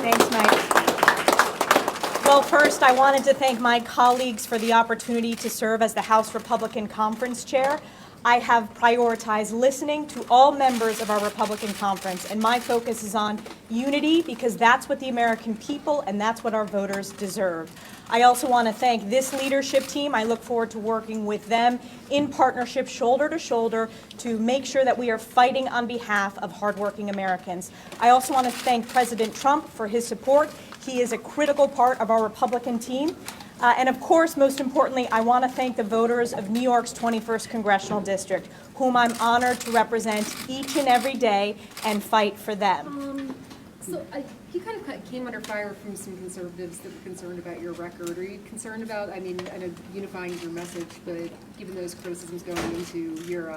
Thanks, Mike. Well, first, I wanted to thank my colleagues for the opportunity to serve as the House Republican Conference Chair. I have prioritized listening to all members of our Republican Conference, and my focus is on unity because that's what the American people and that's what our voters deserve. I also want to thank this leadership team. I look forward to working with them in partnership, shoulder to shoulder, to make sure that we are fighting on behalf of hardworking Americans. I also want to thank President Trump for his support. He is a critical part of our Republican team. And of course, most importantly, I want to thank the voters of New York's 21st Congressional District, whom I'm honored to represent each and every day and fight for them. You kind of came under fire from some conservatives that were concerned about your record. Are you concerned about, I know unifying your message, but given those criticisms going into your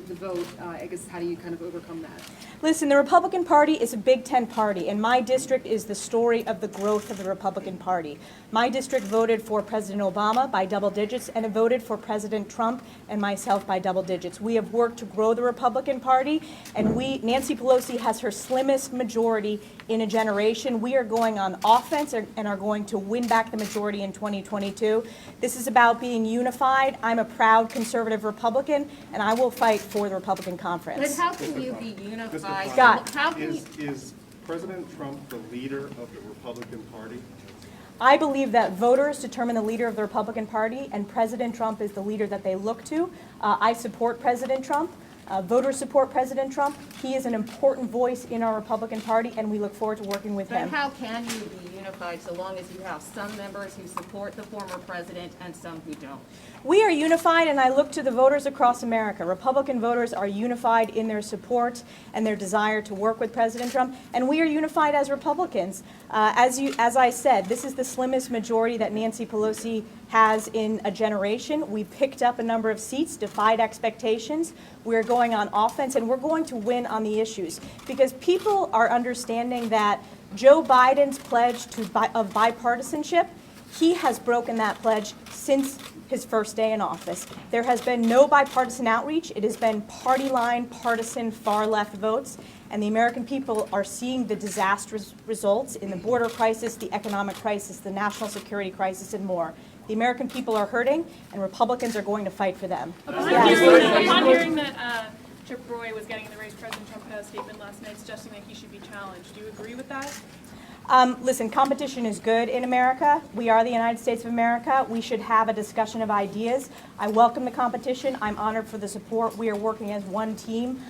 the vote, I guess how do you kind of overcome that? Listen, the Republican Party is a Big Ten party, and my district is the story of the growth of the Republican Party. My district voted for President Obama by double digits, and it voted for President Trump and myself by double digits. We have worked to grow the Republican Party, and Nancy Pelosi has her slimmest majority in a generation. We are going on offense and are going to win back the majority in 2022. This is about being unified. I'm a proud conservative Republican, and I will fight for the Republican Conference. But how can you be unified? Scott. Is President Trump the leader of the Republican Party? I believe that voters determine the leader of the Republican Party, and President Trump is the leader that they look to. I support President Trump. Voters support President Trump. He is an important voice in our Republican Party, and we look forward to working with him. But how can you be unified so long as you have some members who support the former president and some who don't? We are unified, and I look to the voters across America. Republican voters are unified in their support and their desire to work with President Trump, and we are unified as Republicans. As I said, this is the slimmest majority that Nancy Pelosi has in a generation. We picked up a number of seats, defied expectations. We're going on offense, and we're going to win on the issues because people are understanding that Joe Biden's pledge of bipartisanship, he has broken that pledge since his first day in office. There has been no bipartisan outreach. It has been party line, partisan, far-left votes, and the American people are seeing the disastrous results in the border crisis, the economic crisis, the national security crisis, and more. The American people are hurting, and Republicans are going to fight for them. Upon hearing that Chip Roy was getting in the race, President Trump put out a statement last night suggesting that he should be challenged. Do you agree with that? Listen, competition is good in America. We are the United States of America. We should have a discussion of ideas. I welcome the competition. I'm honored for the support. We are working as one team.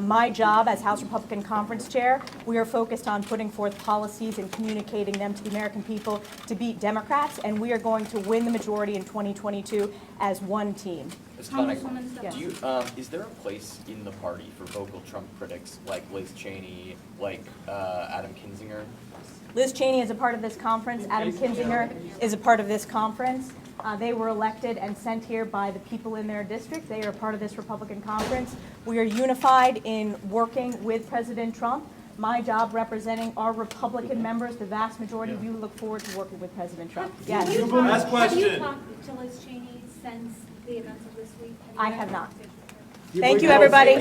My job as House Republican Conference Chair, we are focused on putting forth policies and communicating them to the American people to beat Democrats, and we are going to win the majority in 2022 as one team. Is there a place in the party for vocal Trump critics like Liz Cheney, like Adam Kinzinger? Liz Cheney is a part of this conference. Adam Kinzinger is a part of this conference. They were elected and sent here by the people in their district. They are part of this Republican conference. We are unified in working with President Trump. My job representing our Republican members, the vast majority of you look forward to working with President Trump. Yes. Have you talked to Liz Cheney since the events of this week? I have not. Thank you, everybody.